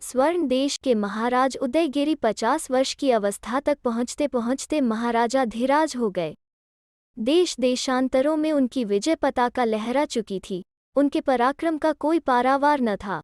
स्वर्ण देश के महाराज उदयगिरि 50 वर्ष की अवस्था तक पहुँचते पहुँचते महाराजा धीराज हो गए। देश देशांतरों में उनकी विजय पताका लहरा चुकी थी। उनके पराक्रम का कोई पारावार न था।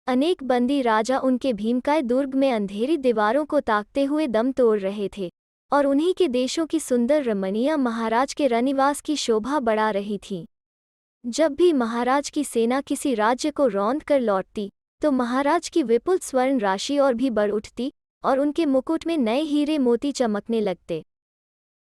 अनेक बंदी राजा उनके भीमकाय दुर्ग में अंधेरी दीवारों को ताकते हुए दम तोड़ रहे थे, और उन्हीं के देशों की सुंदर रमणियां महाराज के रनिवास की शोभा बढ़ा रही थीं। जब भी महाराज की सेना किसी राज्य को रौंद कर लौटती, तो महाराज की विपुल स्वर्ण राशि और भी बढ़ उठती, और उनके मुकुट में नए हीरे मोती चमकने लगते।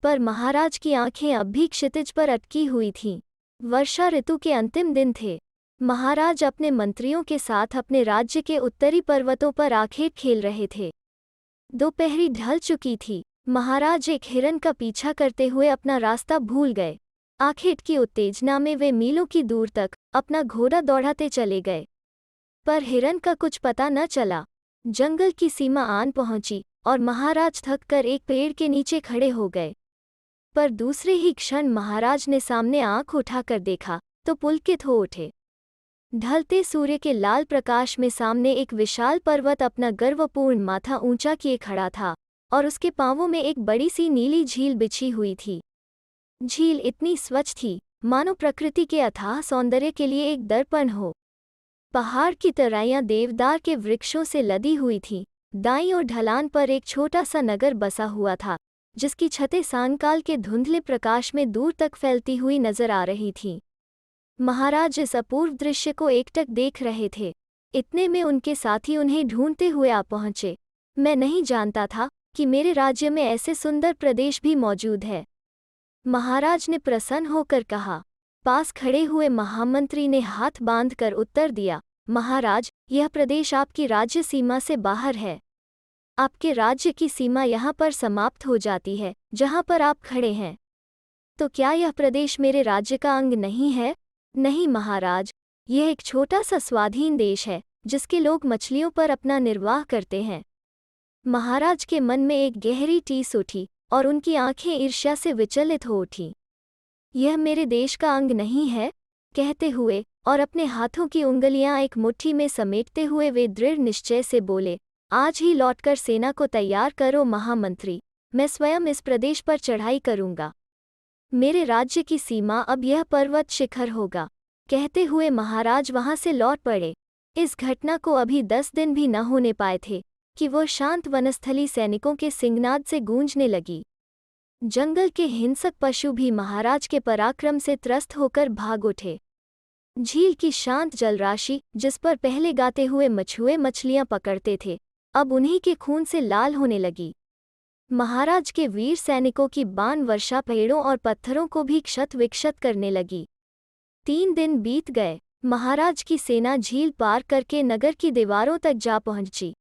पर महाराज की आंखें अब भी क्षितिज पर अटकी हुई थीं। वर्षा ऋतु के अंतिम दिन थे। महाराज अपने मंत्रियों के साथ अपने राज्य के उत्तरी पर्वतों पर आखेट खेल रहे थे। दोपहरी ढल चुकी थी। महाराज एक हिरन का पीछा करते हुए अपना रास्ता भूल गए। आखेट की उत्तेजना में वे मीलों की दूर तक अपना घोड़ा दौड़ाते चले गए, पर हिरन का कुछ पता न चला। जंगल की सीमा आन पहुंची और महाराज थक कर एक पेड़ के नीचे खड़े हो गए। पर दूसरे ही क्षण महाराज ने सामने आंख उठाकर देखा तो पुलकित हो उठे। ढलते सूर्य के लाल प्रकाश में सामने एक विशाल पर्वत अपना गर्वपूर्ण माथा ऊंचा किए खड़ा था, और उसके पांवों में एक बड़ी सी नीली झील बिछी हुई थी। झील इतनी स्वच्छ थी मानो प्रकृति के अथाह सौंदर्य के लिए एक दर्पण हो। पहाड़ की तराइयां देवदार के वृक्षों से लदी हुई थीं। दाईं ओर ढलान पर एक छोटा सा नगर बसा हुआ था, जिसकी छतें सांकाल के धुंधले प्रकाश में दूर तक फैलती हुई नजर आ रही थीं। महाराज इस अपूर्व दृश्य को एकटक देख रहे थे। इतने में उनके साथी उन्हें ढूंढते हुए आ पहुंचे। मैं नहीं जानता था कि मेरे राज्य में ऐसे सुंदर प्रदेश भी मौजूद है, महाराज ने प्रसन्न होकर कहा। पास खड़े हुए महामंत्री ने हाथ बांधकर उत्तर दिया, महाराज, यह प्रदेश आपकी राज्य सीमा से बाहर है। आपके राज्य की सीमा यहाँ पर समाप्त हो जाती है, जहाँ पर आप खड़े हैं। तो क्या यह प्रदेश मेरे राज्य का अंग नहीं है? नहीं महाराज, यह एक छोटा सा स्वाधीन देश है, जिसके लोग मछलियों पर अपना निर्वाह करते हैं। महाराज के मन में एक गहरी टीस उठी और उनकी आंखें ईर्ष्या से विचलित हो उठीं। यह मेरे देश का अंग नहीं है, कहते हुए और अपने हाथों की उंगलियां एक मुट्ठी में समेटते हुए वे दृढ़ निश्चय से बोले, आज ही लौटकर सेना को तैयार करो महामंत्री, मैं स्वयं इस प्रदेश पर चढ़ाई करूंगा। मेरे राज्य की सीमा अब यह पर्वत शिखर होगा। कहते हुए महाराज वहां से लौट पड़े। इस घटना को अभी 10 दिन भी न होने पाए थे कि वो शांत वनस्थली सैनिकों के सिंहनाद से गूंजने लगी। जंगल के हिंसक पशु भी महाराज के पराक्रम से त्रस्त होकर भाग उठे। झील की शांत जलराशि, जिस पर पहले गाते हुए मछुए मछलियां पकड़ते थे, अब उन्हीं के खून से लाल होने लगी। महाराज के वीर सैनिकों की बाण वर्षा पेड़ों और पत्थरों को भी क्षत विक्षत करने लगी। 3 दिन बीत गए। महाराज की सेना झील पार करके नगर की दीवारों तक जा पहुंची,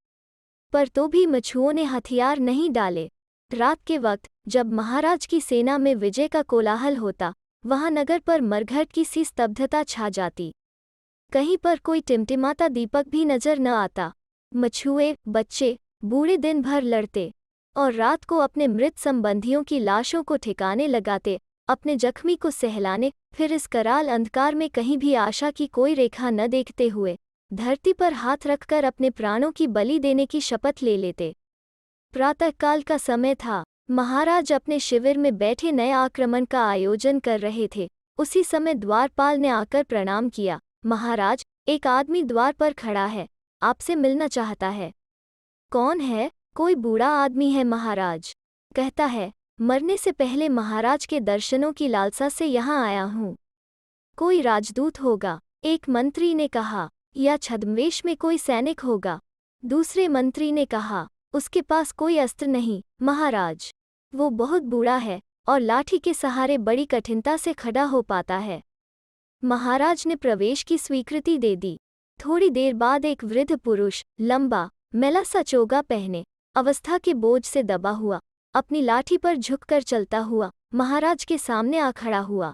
पर तो भी मछुओं ने हथियार नहीं डाले। रात के वक्त जब महाराज की सेना में विजय का कोलाहल होता, वहां नगर पर मरघट की सी स्तब्धता छा जाती। कहीं पर कोई टिमटिमाता दीपक भी नजर न आता। मछुए, बच्चे, बूढ़े दिन भर लड़ते और रात को अपने मृत संबंधियों की लाशों को ठिकाने लगाते, अपने जख्मी को सहलाने, फिर इस कराल अंधकार में कहीं भी आशा की कोई रेखा न देखते हुए धरती पर हाथ रखकर अपने प्राणों की बलि देने की शपथ ले लेते। प्रातःकाल का समय था। महाराज अपने शिविर में बैठे नए आक्रमण का आयोजन कर रहे थे। उसी समय द्वारपाल ने आकर प्रणाम किया। महाराज, एक आदमी द्वार पर खड़ा है, आपसे मिलना चाहता है। कौन है? कोई बूढ़ा आदमी है महाराज, कहता है। मरने से पहले महाराज के दर्शनों की लालसा से यहाँ आया हूँ। कोई राजदूत होगा, एक मंत्री ने कहा, या छद्मवेश में कोई सैनिक होगा। दूसरे मंत्री ने कहा, उसके पास कोई अस्त्र नहीं महाराज, वो बहुत बूढ़ा है और लाठी के सहारे बड़ी कठिनता से खड़ा हो पाता है। महाराज ने प्रवेश की स्वीकृति दे दी। थोड़ी देर बाद एक वृद्ध पुरुष, लंबा मैला सा चोगा पहने, अवस्था के बोझ से दबा हुआ, अपनी लाठी पर झुककर चलता हुआ महाराज के सामने आ खड़ा हुआ।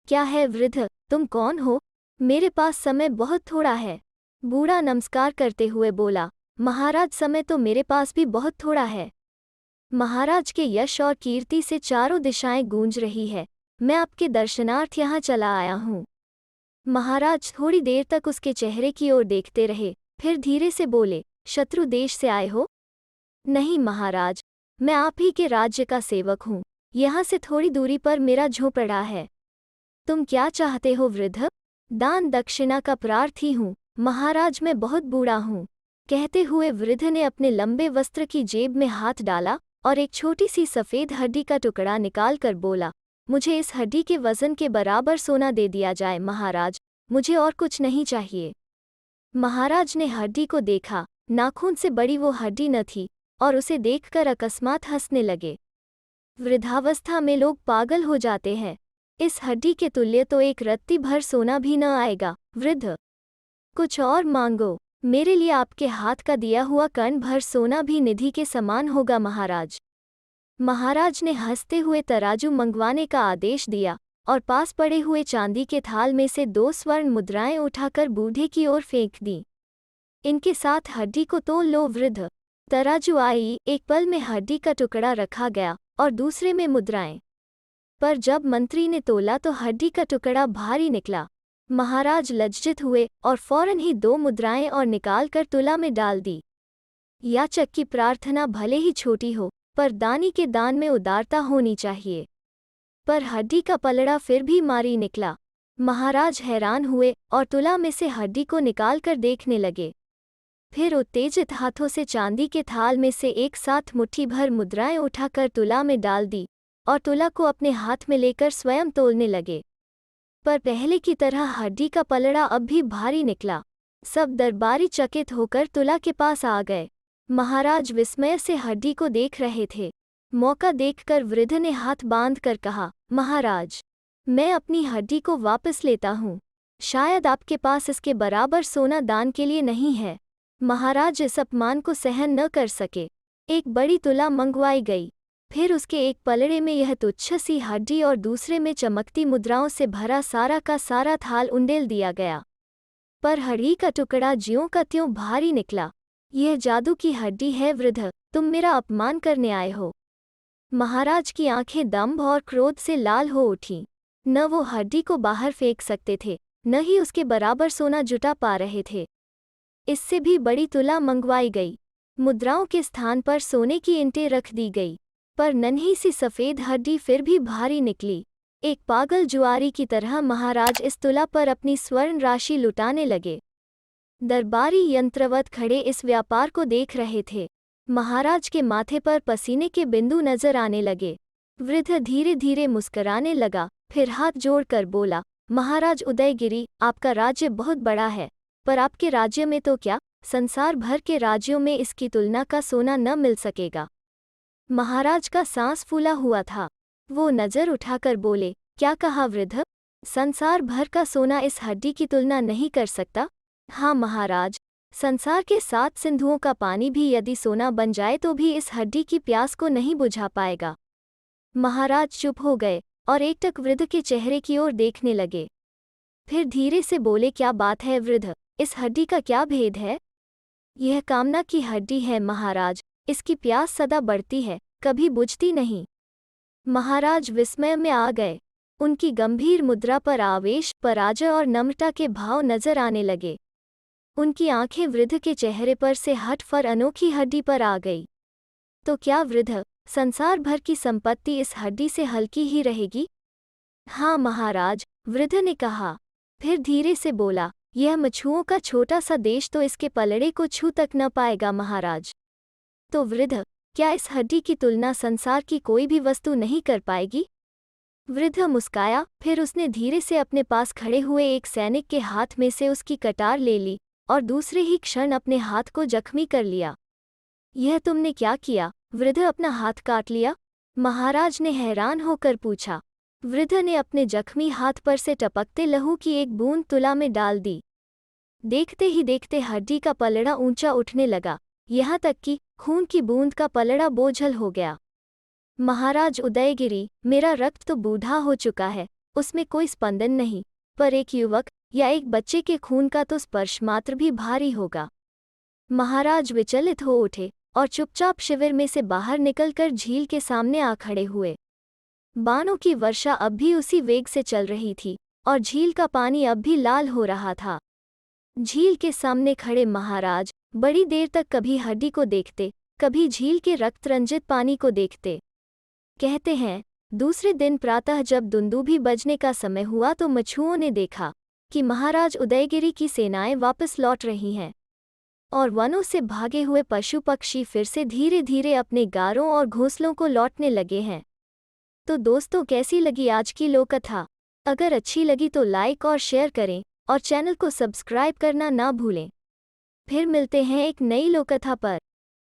क्या है वृद्ध, तुम कौन हो? मेरे पास समय बहुत थोड़ा है। बूढ़ा नमस्कार करते हुए बोला, महाराज, समय तो मेरे पास भी बहुत थोड़ा है। महाराज के यश और कीर्ति से चारों दिशाएं गूंज रही है। मैं आपके दर्शनार्थ यहाँ चला आया हूँ। महाराज थोड़ी देर तक उसके चेहरे की ओर देखते रहे, फिर धीरे से बोले, शत्रु देश से आए हो? नहीं महाराज, मैं आप ही के राज्य का सेवक हूँ। यहाँ से थोड़ी दूरी पर मेरा झोपड़ा है। तुम क्या चाहते हो वृद्ध? दान दक्षिणा का प्रार्थी हूँ महाराज, मैं बहुत बूढ़ा हूँ। कहते हुए वृद्ध ने अपने लंबे वस्त्र की जेब में हाथ डाला और एक छोटी सी सफ़ेद हड्डी का टुकड़ा निकाल कर बोला, मुझे इस हड्डी के वजन के बराबर सोना दे दिया जाए महाराज, मुझे और कुछ नहीं चाहिए। महाराज ने हड्डी को देखा, नाखून से बड़ी वो हड्डी न थी और उसे देखकर अकस्मात हंसने लगे। वृद्धावस्था में लोग पागल हो जाते हैं। इस हड्डी के तुल्य तो एक रत्ती भर सोना भी न आएगा। वृद्ध, कुछ और मांगो, मेरे लिए आपके हाथ का दिया हुआ कण भर सोना भी निधि के समान होगा महाराज। महाराज ने हंसते हुए तराजू मंगवाने का आदेश दिया और पास पड़े हुए चांदी के थाल में से 2 स्वर्ण मुद्राएं उठाकर बूढ़े की ओर फेंक दी। इनके साथ हड्डी को तोल लो वृद्ध। तराजू आई, एक पल में हड्डी का टुकड़ा रखा गया और दूसरे में मुद्राएं। पर जब मंत्री ने तोला तो हड्डी का टुकड़ा भारी निकला। महाराज लज्जित हुए और फौरन ही 2 मुद्राएं और निकालकर तुला में डाल दी। याचक की प्रार्थना भले ही छोटी हो, पर दानी के दान में उदारता होनी चाहिए। पर हड्डी का पलड़ा फिर भी मारी निकला। महाराज हैरान हुए और तुला में से हड्डी को निकालकर देखने लगे। फिर उत्तेजित हाथों से चांदी के थाल में से एक साथ मुट्ठी भर मुद्राएं उठाकर तुला में डाल दी और तुला को अपने हाथ में लेकर स्वयं तोलने लगे। पर पहले की तरह हड्डी का पलड़ा अब भी भारी निकला। सब दरबारी चकित होकर तुला के पास आ गए। महाराज विस्मय से हड्डी को देख रहे थे। मौका देखकर वृद्ध ने हाथ बांधकर कहा, महाराज, मैं अपनी हड्डी को वापस लेता हूँ। शायद आपके पास इसके बराबर सोना दान के लिए नहीं है। महाराज इस अपमान को सहन न कर सके। एक बड़ी तुला मंगवाई गई। फिर उसके एक पलड़े में यह तुच्छ सी हड्डी और दूसरे में चमकती मुद्राओं से भरा सारा का सारा थाल उंडेल दिया गया। पर हड्डी का टुकड़ा ज्यों का त्यों भारी निकला। यह जादू की हड्डी है वृद्ध, तुम मेरा अपमान करने आए हो। महाराज की आंखें दंभ और क्रोध से लाल हो उठीं। न वो हड्डी को बाहर फेंक सकते थे, न ही उसके बराबर सोना जुटा पा रहे थे। इससे भी बड़ी तुला मंगवाई गई। मुद्राओं के स्थान पर सोने की ईंटें रख दी गई, पर नन्ही सी सफ़ेद हड्डी फिर भी भारी निकली। एक पागल जुआरी की तरह महाराज इस तुला पर अपनी स्वर्ण राशि लुटाने लगे। दरबारी यंत्रवत खड़े इस व्यापार को देख रहे थे। महाराज के माथे पर पसीने के बिंदु नजर आने लगे। वृद्ध धीरे धीरे मुस्कराने लगा, फिर हाथ जोड़कर बोला, महाराज उदयगिरी, आपका राज्य बहुत बड़ा है, पर आपके राज्य में तो क्या, संसार भर के राज्यों में इसकी तुलना का सोना न मिल सकेगा। महाराज का सांस फूला हुआ था। वो नजर उठाकर बोले, क्या कहा वृद्ध? संसार भर का सोना इस हड्डी की तुलना नहीं कर सकता? हाँ महाराज, संसार के 7 सिंधुओं का पानी भी यदि सोना बन जाए तो भी इस हड्डी की प्यास को नहीं बुझा पाएगा। महाराज चुप हो गए और एकटक वृद्ध के चेहरे की ओर देखने लगे। फिर धीरे से बोले, क्या बात है वृद्ध, इस हड्डी का क्या भेद है? यह कामना की हड्डी है महाराज, इसकी प्यास सदा बढ़ती है, कभी बुझती नहीं। महाराज विस्मय में आ गए। उनकी गंभीर मुद्रा पर आवेश, पराजय और नम्रता के भाव नजर आने लगे। उनकी आंखें वृद्ध के चेहरे पर से हट अनोखी हड्डी पर आ गई। तो क्या वृद्ध, संसार भर की संपत्ति इस हड्डी से हल्की ही रहेगी? हाँ महाराज, वृद्ध ने कहा। फिर धीरे से बोला, यह मछुओं का छोटा सा देश तो इसके पलड़े को छू तक न पाएगा महाराज। तो वृद्ध, क्या इस हड्डी की तुलना संसार की कोई भी वस्तु नहीं कर पाएगी? वृद्ध मुस्काया, फिर उसने धीरे से अपने पास खड़े हुए एक सैनिक के हाथ में से उसकी कटार ले ली और दूसरे ही क्षण अपने हाथ को जख्मी कर लिया। यह तुमने क्या किया? वृद्ध अपना हाथ काट लिया? महाराज ने हैरान होकर पूछा। वृद्ध ने अपने जख्मी हाथ पर से टपकते लहू की एक बूंद तुला में डाल दी। देखते ही देखते हड्डी का पलड़ा ऊंचा उठने लगा, यहाँ तक कि खून की बूंद का पलड़ा बोझल हो गया। महाराज उदयगिरी, मेरा रक्त तो बूढ़ा हो चुका है, उसमें कोई स्पंदन नहीं, पर एक युवक या एक बच्चे के खून का तो स्पर्श मात्र भी भारी होगा। महाराज विचलित हो उठे और चुपचाप शिविर में से बाहर निकलकर झील के सामने आ खड़े हुए। बाणों की वर्षा अब भी उसी वेग से चल रही थी और झील का पानी अब भी लाल हो रहा था। झील के सामने खड़े महाराज बड़ी देर तक कभी हड्डी को देखते, कभी झील के रक्त रंजित पानी को देखते। कहते हैं, दूसरे दिन प्रातः जब दुंदुभी बजने का समय हुआ तो मछुओं ने देखा कि महाराज उदयगिरी की सेनाएं वापस लौट रही हैं और वनों से भागे हुए पशु पक्षी फिर से धीरे धीरे अपने गारों और घोंसलों को लौटने लगे हैं। तो दोस्तों, कैसी लगी आज की लोककथा? अगर अच्छी लगी तो लाइक और शेयर करें और चैनल को सब्सक्राइब करना ना भूलें। फिर मिलते हैं एक नई लोककथा पर।